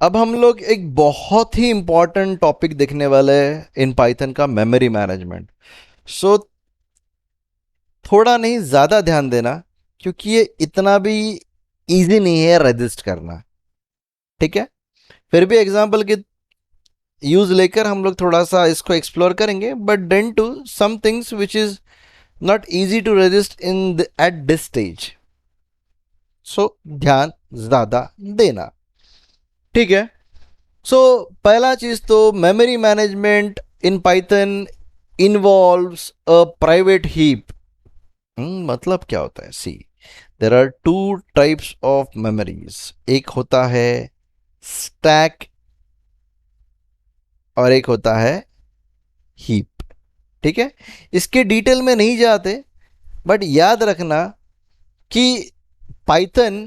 अब हम लोग एक बहुत ही इंपॉर्टेंट टॉपिक देखने वाले हैं इन पाइथन का, मेमोरी मैनेजमेंट। सो थोड़ा नहीं ज़्यादा ध्यान देना, क्योंकि ये इतना भी इजी नहीं है रजिस्ट करना। ठीक है, फिर भी एग्जांपल के यूज लेकर हम लोग थोड़ा सा इसको एक्सप्लोर करेंगे, but then to some things which is not easy to resist in at this stage. So ध्यान ज़्यादा देना। ठीक है। सो पहला चीज तो memory management in Python involves a private heap. मतलब क्या होता है? See, there are two types of memories. एक होता है स्टैक और एक होता है हीप। ठीक है, इसके डिटेल में नहीं जाते, बट याद रखना कि पाइथन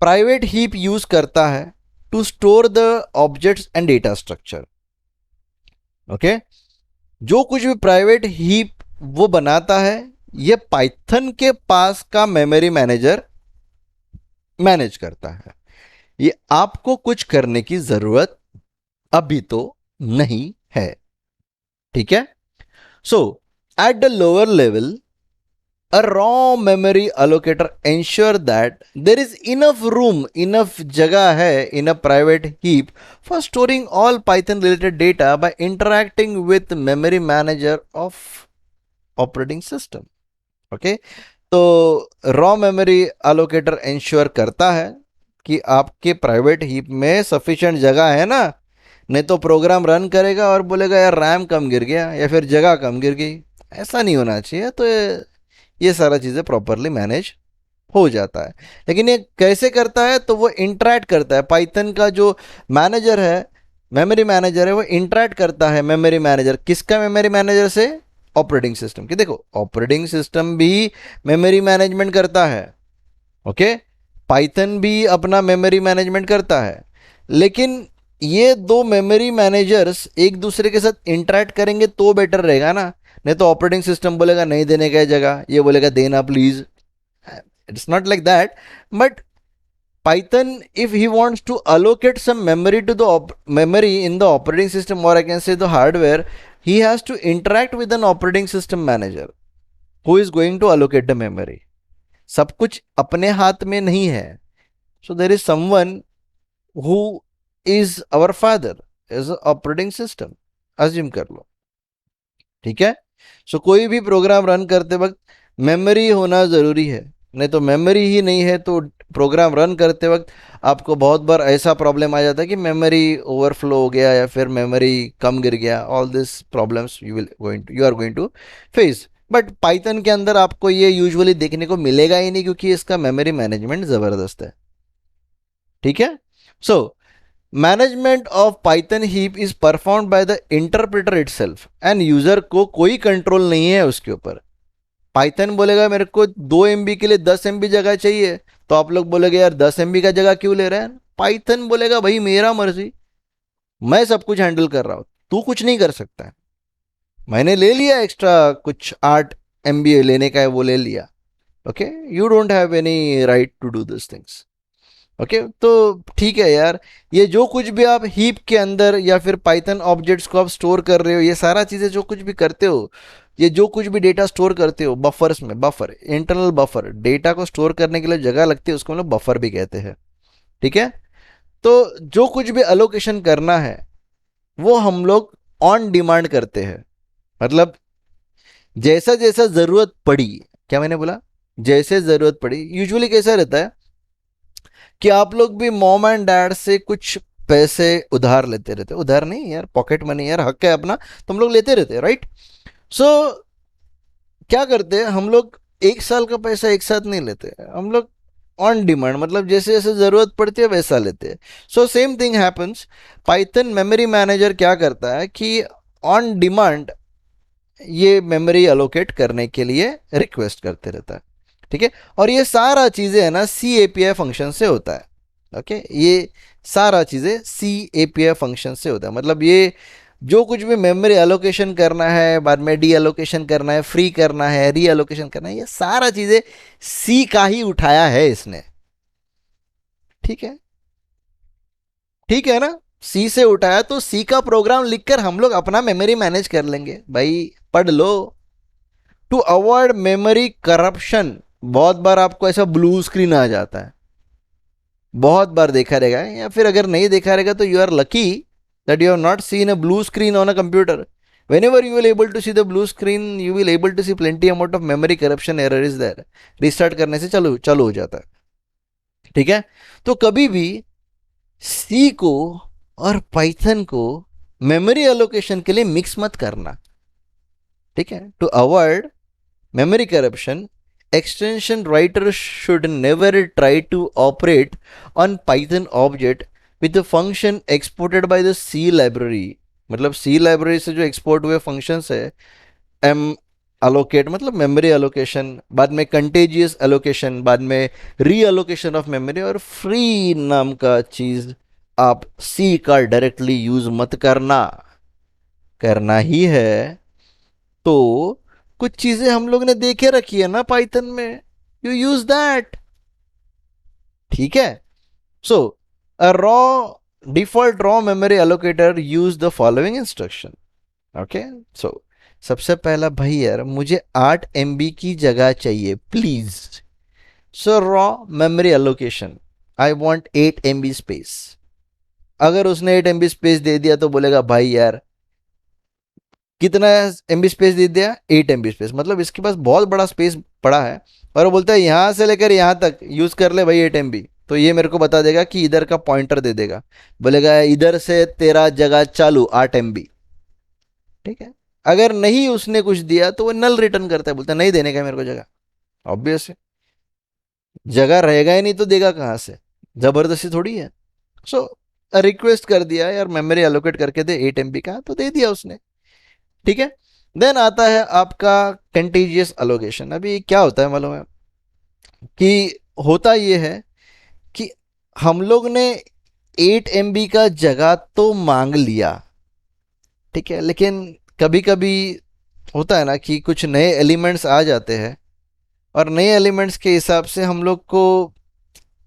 प्राइवेट हीप यूज करता है to store the objects and data structure. Okay, जो कुछ भी प्राइवेट हीप वो बनाता है, ये पाइथन के पास का मेमोरी मैनेजर मैनेज करता है। ये आपको कुछ करने की जरूरत अभी तो नहीं है। ठीक है। So at the lower level, a raw memory allocator ensure that there is enough जगह है in a private heap for storing all Python related data by interacting with memory manager of operating system. Okay, तो raw memory अलोकेटर ensure करता है कि आपके private heap में sufficient जगह है ना। नहीं तो प्रोग्राम रन करेगा और बोलेगा यार रैम कम गिर गया या फिर जगह कम गिर गई। ऐसा नहीं होना चाहिए। तो ये सारा चीज़ें प्रॉपरली मैनेज हो जाता है। लेकिन ये कैसे करता है? तो वो इंटरेक्ट करता है, पाइथन का जो मैनेजर है, मेमोरी मैनेजर है, वो इंटरेक्ट करता है मेमोरी मैनेजर। किसका मेमोरी मैनेजर से? ऑपरेटिंग सिस्टम की। देखो, ऑपरेटिंग सिस्टम भी मेमोरी मैनेजमेंट करता है। ओके, पाइथन भी अपना मेमोरी मैनेजमेंट करता है। लेकिन ये दो मेमोरी मैनेजर्स एक दूसरे के साथ इंटरेक्ट करेंगे तो बेटर रहेगा ना। नहीं तो ऑपरेटिंग सिस्टम बोलेगा नहीं देने का जगह, ये बोलेगा देना please. It's not like that. But Python, if he wants to allocate some memory to the memory in the operating system, or I can say the hardware, he has to interact with an operating system manager who is going to allocate the memory. सब कुछ अपने हाथ में नहीं है। So there is someone who is our father as an operating system. Assume कर लो। ठीक है। सो कोई भी प्रोग्राम रन करते वक्त मेमोरी होना ज़रूरी है। नहीं तो मेमोरी ही नहीं है तो प्रोग्राम रन करते वक्त आपको बहुत बार ऐसा प्रॉब्लम आ जाता है कि मेमोरी ओवरफ्लो हो गया या फिर मेमोरी कम गिर गया। All this problems you are going to face. But Python के अंदर आपको ये यूजुअली देखने को मिलेगा ही नहीं, क्योंकि इसका मेमोरी मैनेजमेंट ज़बरदस्त है। ठीक है। So management of Python heap is perform by the interpreter itself and user को कोई कंट्रोल नहीं है उसके ऊपर। पाइथन बोलेगा मेरे को 2 MB के लिए 10 MB जगह चाहिए, तो आप लोग बोलेगे यार 10 MB का जगह क्यों ले रहे हैं? पाइथन बोलेगा भाई मेरा मर्जी, मैं सब कुछ हैंडल कर रहा हूं, तू कुछ नहीं कर सकता है। मैंने ले लिया एक्स्ट्रा कुछ 8 MB लेने का है, वो ले लिया। Okay, you don't have any right to do this things. Okay, तो ठीक है यार, ये जो कुछ भी आप हीप के अंदर या फिर पाइथन ऑब्जेक्ट्स को आप स्टोर कर रहे हो, ये सारा चीज़ें जो कुछ भी करते हो, ये जो कुछ भी डेटा स्टोर करते हो बफर्स में, बफर इंटरनल बफर, डेटा को स्टोर करने के लिए जगह लगती है, उसको हम लोग बफर भी कहते हैं। ठीक है। तो जो कुछ भी अलोकेशन करना है वो हम लोग ऑन डिमांड करते हैं। मतलब जैसा जैसा ज़रूरत पड़ी, क्या मैंने बोला? जैसे ज़रूरत पड़ी। यूजुअली कैसा रहता है कि आप लोग भी मॉम एंड डैड से कुछ पैसे उधार लेते रहते। उधार नहीं यार, पॉकेट मनी यार, हक है अपना, तो हम लोग लेते रहते हैं, राइट? सो क्या करते हैं हम लोग? 1 साल का पैसा एक साथ नहीं लेते हम लोग, ऑन डिमांड, मतलब जैसे जैसे ज़रूरत पड़ती है वैसा लेते हैं। So same thing happens. Python memory manager क्या करता है कि ऑन डिमांड ये मेमोरी अलोकेट करने के लिए रिक्वेस्ट करते रहता है। ठीक है। और ये सारा चीज़ें है ना सी एपीआई फंक्शन से होता है। ओके, ये सारा चीज़ें सी एपीआई फंक्शन से होता है। मतलब ये जो कुछ भी मेमोरी अलोकेशन करना है, बाद में डी अलोकेशन करना है, फ्री करना है, री अलोकेशन करना है, ये सारा चीज़ें सी का ही उठाया है इसने। ठीक है। ठीक है ना, सी से उठाया तो सी का प्रोग्राम लिखकर हम लोग अपना मेमोरी मैनेज कर लेंगे भाई, पढ़ लो। टू अवॉइड मेमोरी करप्शन, बहुत बार आपको ऐसा ब्लू स्क्रीन आ जाता है, बहुत बार देखा रहेगा, या फिर अगर नहीं देखा रहेगा तो you are lucky that you have not seen a blue screen on a computer. Whenever you will able to see the blue screen, you will able to see plenty amount of memory corruption error is there. Restart करने से चालू चालू हो जाता है। ठीक है, तो कभी भी सी को और पाइथन को मेमोरी एलोकेशन के लिए मिक्स मत करना। ठीक है, to avoid memory corruption, extension writers should never try to operate on Python object with the function exported by the C library। मतलब C library से जो एक्सपोर्ट हुए फंक्शंस है, एम अलोकेट मतलब मेमोरी एलोकेशन, बाद में कंटेजियस एलोकेशन, बाद में री एलोकेशन ऑफ मेमोरी, और फ्री नाम का चीज आप सी का डायरेक्टली यूज मत करना। करना ही है तो कुछ चीजें हम लोग ने देखे रखी है ना पाइथन में, यू यूज दैट। ठीक है, so a raw default raw memory allocator use the following instruction. Okay, so सबसे पहला भाई यार मुझे 8 MB की जगह चाहिए please. So raw memory allocation, I want 8 MB space. अगर उसने 8 MB स्पेस दे दिया तो बोलेगा भाई यार कितना MB स्पेस दे दिया, 8 MB स्पेस, मतलब इसके पास बहुत बड़ा स्पेस पड़ा है, और वो बोलता है यहां से लेकर यहां तक यूज कर ले भाई 8 MB। तो ये मेरे को बता देगा कि इधर का पॉइंटर दे देगा, बोलेगा इधर से तेरा जगह चालू 8 MB। ठीक है, अगर नहीं उसने कुछ दिया तो वो नल रिटर्न करता है, बोलता है नहीं देने का मेरे को जगह। ऑब्वियस है, जगह रहेगा ही नहीं तो देगा कहां से, जबरदस्ती थोड़ी है। सो रिक्वेस्ट कर दिया यार मेमोरी एलोकेट करके दे 8 MB का, तो दे दिया उसने। ठीक है, देन आता है आपका कंटीजियस अलोकेशन। अभी क्या होता है मालूम है कि होता ये है कि हम लोग ने 8 MB का जगह तो मांग लिया, ठीक है, लेकिन कभी कभी होता है ना कि कुछ नए एलिमेंट्स आ जाते हैं, और नए एलिमेंट्स के हिसाब से हम लोग को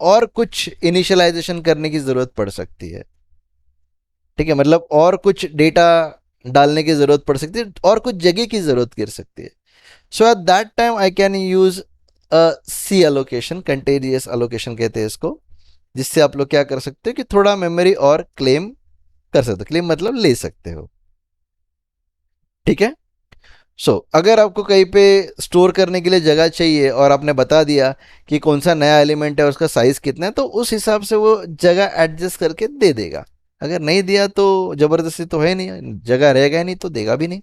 और कुछ इनिशियलाइजेशन करने की ज़रूरत पड़ सकती है। ठीक है, मतलब और कुछ डेटा डालने की ज़रूरत पड़ सकती है, और कुछ जगह की ज़रूरत गिर सकती है। So at that time I can use C allocation, contiguous allocation कहते हैं इसको, जिससे आप लोग क्या कर सकते हो कि थोड़ा मेमोरी और क्लेम कर सकते हो। क्लेम मतलब ले सकते हो। ठीक है, सो अगर आपको कहीं पे स्टोर करने के लिए जगह चाहिए और आपने बता दिया कि कौन सा नया एलिमेंट है, उसका साइज कितना है, तो उस हिसाब से वो जगह एडजस्ट करके दे देगा। अगर नहीं दिया तो जबरदस्ती तो है नहीं, जगह रहेगा ही नहीं तो देगा भी नहीं।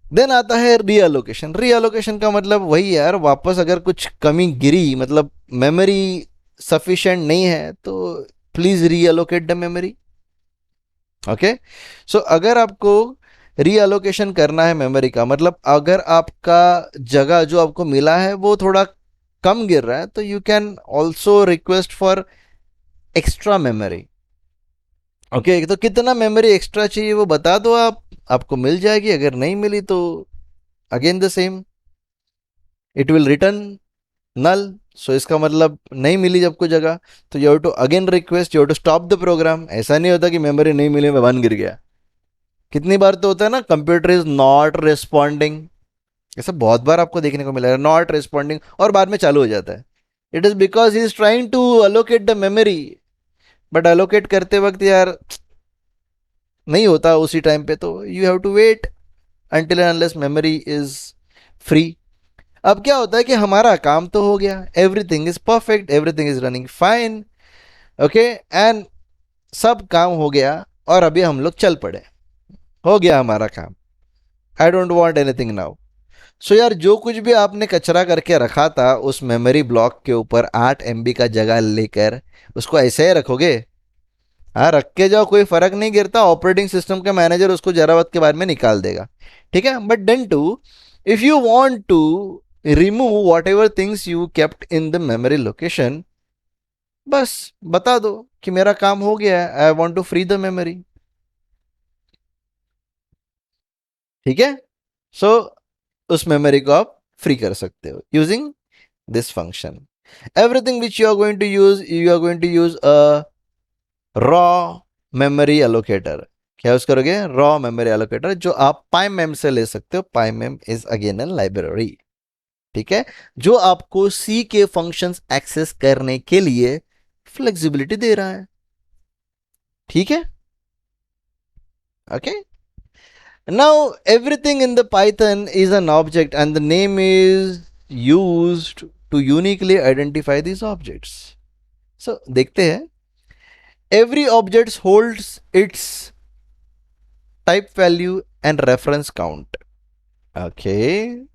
देन आता है रीअलोकेशन। रीअलोकेशन का मतलब वही यार, वापस अगर कुछ कमी गिरी, मतलब मेमोरी सफिशिएंट नहीं है, तो please reallocate the memory. Okay, सो अगर आपको रीअलोकेशन करना है मेमोरी का, मतलब अगर आपका जगह जो आपको मिला है वो थोड़ा कम गिर रहा है, तो you can also request for extra memory. Okay, तो कितना मेमोरी एक्स्ट्रा चाहिए वो बता दो आप, आपको मिल जाएगी। अगर नहीं मिली तो again the same, it will return null. So इसका मतलब नहीं मिली जब को जगह, तो you have to again request, you have to stop the program. ऐसा नहीं होता कि मेमोरी नहीं मिली मैं वन गिर गया। कितनी बार तो होता है ना, कंप्यूटर इज नॉट रिस्पॉन्डिंग, ऐसा बहुत बार आपको देखने को मिलेगा, नॉट रिस्पॉन्डिंग, और बाद में चालू हो जाता है। It is because he is trying to allocate the memory, but allocate करते वक्त यार नहीं होता उसी टाइम पे, तो you have to wait until and unless memory is free. अब क्या होता है कि हमारा काम तो हो गया, everything is perfect, everything is running fine, okay, and सब काम हो गया, और अभी हम लोग चल पड़े, हो गया हमारा काम, I don't want anything now. So यार जो कुछ भी आपने कचरा करके रखा था उस मेमोरी ब्लॉक के ऊपर 8 MB का जगह लेकर, उसको ऐसे ही रखोगे? हाँ, रख के जाओ, कोई फर्क नहीं गिरता, ऑपरेटिंग सिस्टम के मैनेजर उसको जरा वक्त के बाद में निकाल देगा। ठीक है, but then too, if you want to remove whatever things you kept in the memory location, बस बता दो कि मेरा काम हो गया है, I want to free the memory. ठीक है, सो उस मेमोरी को आप फ्री कर सकते हो using this function. Everything which you are going to use, you are going to use a raw memory allocator, क्या यूज करोगे? रॉ मेमोरी एलोकेटर, जो आप पाइमेम से ले सकते हो। पाइमेम इज अगेन एन लाइब्रेरी, ठीक है, जो आपको सी के फंक्शंस एक्सेस करने के लिए फ्लेक्सिबिलिटी दे रहा है, ठीक है, okay. Now everything in the Python is an object and the name is used to uniquely identify these objects. So देखते हैं, every object holds its type value and reference count. Okay,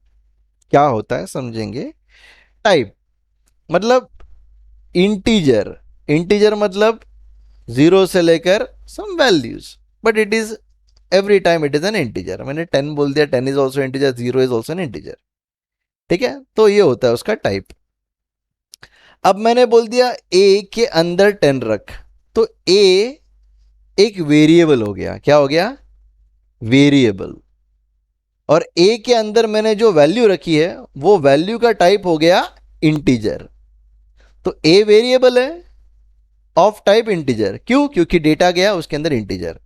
क्या होता है समझेंगे। टाइप मतलब integer, integer मतलब zero से लेकर some values, but it is every time it is an integer. मैंने 10 बोल दिया, 10 is also integer, 0 is also an integer, ठीक है, तो ये होता है उसका टाइप। अब मैंने बोल दिया ए के अंदर 10 रख, तो ए एक वेरिएबल हो गया, क्या हो गया? वेरिएबल। और ए के अंदर मैंने जो वैल्यू रखी है वो वैल्यू का टाइप हो गया इंटीजर। तो ए वेरिएबल है ऑफ टाइप इंटीजर, क्यों? क्योंकि डेटा गया उसके अंदर इंटीजर,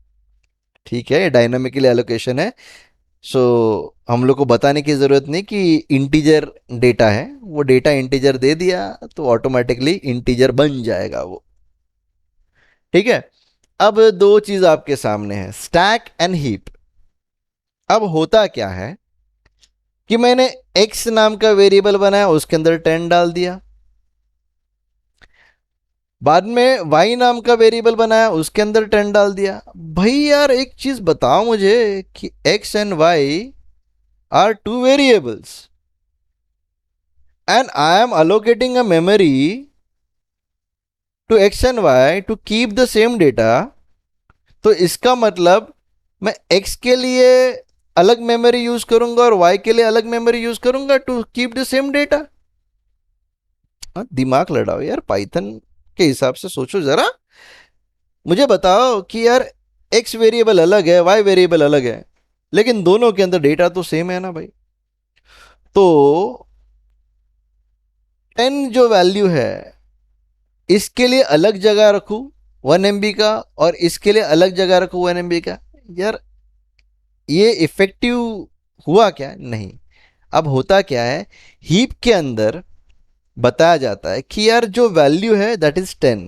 ठीक है, ये डायनामिकली एलोकेशन है। सो हम लोग को बताने की ज़रूरत नहीं कि इंटीजर डेटा है, वो डेटा इंटीजर दे दिया तो ऑटोमेटिकली इंटीजर बन जाएगा वो, ठीक है। अब दो चीज़ आपके सामने है, स्टैक एंड हीप। अब होता क्या है कि मैंने x नाम का वेरिएबल बनाया, उसके अंदर 10 डाल दिया, बाद में y नाम का वेरिएबल बनाया, उसके अंदर 10 डाल दिया। भाई यार एक चीज़ बताओ मुझे कि x and y are two variables and I am allocating a memory to x and y to keep the same data, तो इसका मतलब मैं x के लिए अलग मेमोरी यूज करूंगा और y के लिए अलग मेमोरी यूज करूंगा to keep the same data. दिमाग लड़ाओ यार, पाइथन के हिसाब से सोचो जरा। मुझे बताओ कि यार x वेरिएबल अलग है, y वेरिएबल अलग है, लेकिन दोनों के अंदर डेटा तो सेम है ना भाई। तो 10 जो वैल्यू है इसके लिए अलग जगह रखूं 1 MB का, और इसके लिए अलग जगह रखूं 1 MB का, यार ये इफेक्टिव हुआ क्या? नहीं। अब होता क्या है, हीप के अंदर बताया जाता है कि यार जो वैल्यू है that is 10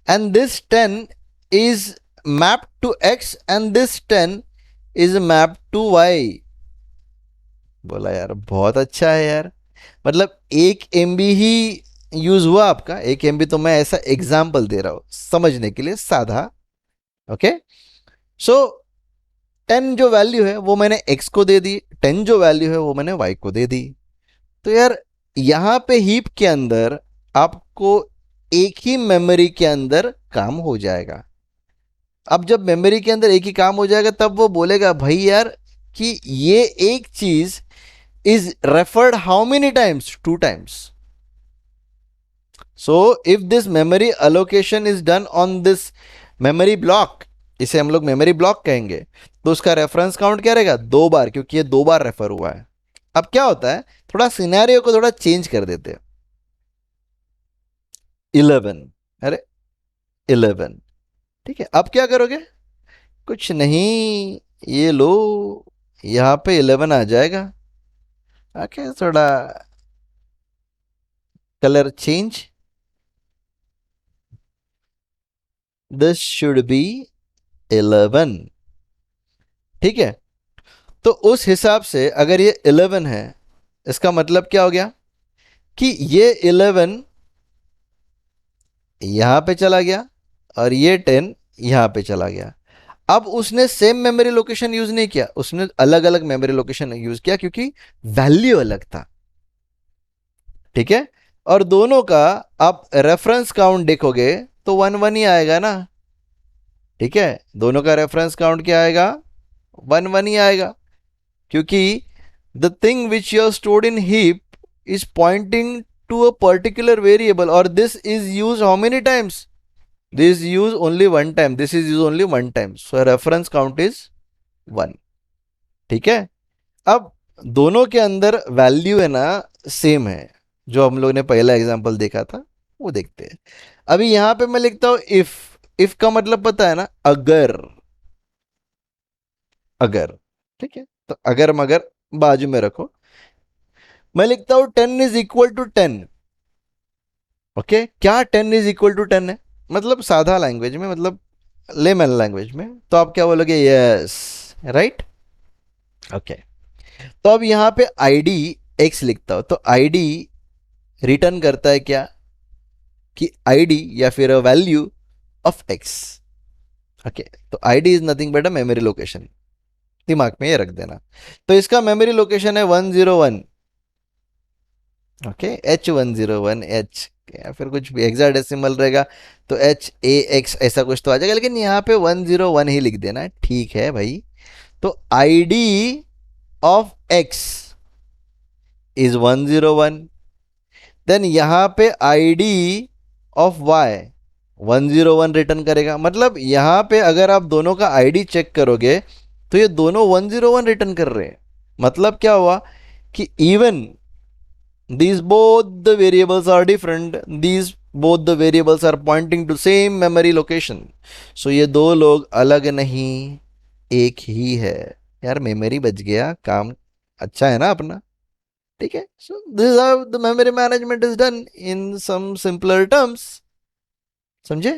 and this 10 is map to x and this 10 is map to y। बोला यार बहुत अच्छा है यार, मतलब 1 MB ही यूज हुआ आपका। 1 MB तो मैं ऐसा एग्जाम्पल दे रहा हूं समझने के लिए, साधा, ओके। सो 10 जो वैल्यू है वो मैंने x को दे दी, 10 जो वैल्यू है वो मैंने y को दे दी। तो यार यहां पे हीप के अंदर आपको एक ही मेमोरी के अंदर काम हो जाएगा। अब जब मेमोरी के अंदर एक ही काम हो जाएगा तब वो बोलेगा भाई यार कि ये एक चीज is referred how many times? 2 times. So if this memory allocation is done on this memory block, इसे हम लोग मेमोरी ब्लॉक कहेंगे, तो उसका रेफरेंस काउंट क्या रहेगा? 2 बार, क्योंकि ये 2 बार रेफर हुआ है। अब क्या होता है, थोड़ा सिनेरियो को थोड़ा चेंज कर देते हैं। 11, अरे 11, ठीक है, अब क्या करोगे? कुछ नहीं, ये लो, यहां पे 11 आ जाएगा। ओके, थोड़ा colour change, this should be 11, ठीक है। तो उस हिसाब से अगर ये 11 है, इसका मतलब क्या हो गया कि ये 11 यहां पे चला गया और ये 10 यहां पे चला गया। अब उसने सेम मेमोरी लोकेशन यूज नहीं किया, उसने अलग अलग मेमोरी लोकेशन यूज किया क्योंकि वैल्यू अलग था, ठीक है। और दोनों का आप रेफरेंस काउंट देखोगे तो 1 1 ही आएगा ना, ठीक है। दोनों का रेफरेंस काउंट क्या आएगा? 1 1 ही आएगा, क्योंकि the thing which you are stored in heap is pointing to a particular variable, और this is use how many times? This use only 1 time, this is use only 1 time, so reference count is 1, ठीक है। अब दोनों के अंदर value है ना same है, जो हम लोग ने पहला एग्जांपल देखा था वो देखते हैं। अभी यहां पे मैं लिखता हूं इफ, इफ का मतलब पता है ना, अगर, अगर, ठीक है, तो अगर मगर बाजू में रखो। मैं लिखता हूं 10 = 10। ओके, क्या 10 = 10 है? मतलब साधा लैंग्वेज में, मतलब लेमन लैंग्वेज में, तो आप क्या बोलोगे? Yes, right. ओके, तो अब यहां पे आईडी एक्स लिखता हूं, तो आईडी रिटर्न करता है क्या? कि आईडी या फिर वैल्यू ऑफ एक्स। ओके, तो ID is nothing but a memory location, दिमाग में ये रख देना। तो इसका मेमोरी लोकेशन है 101। ओके, H101H, या फिर कुछ भी हेक्साडेसिमल रहेगा तो HAX ऐसा कुछ तो आ जाएगा, लेकिन यहाँ पे 101 ही लिख देना, ठीक है भाई। तो ID of x is 101। Then यहाँ पे आईडी ऑफ वाई 101 रिटर्न करेगा। मतलब यहाँ पे अगर आप दोनों का आईडी चेक करोगे तो ये दोनों 101 रिटर्न कर रहे हैं। मतलब क्या हुआ कि even these both the variables are different, these both the variables are pointing to same memory location, so ये दो लोग अलग नहीं, एक ही है। यार मेमोरी बच गया, काम अच्छा है ना अपना। ठीक है, so this how the memory management is done in some simpler terms. समझे?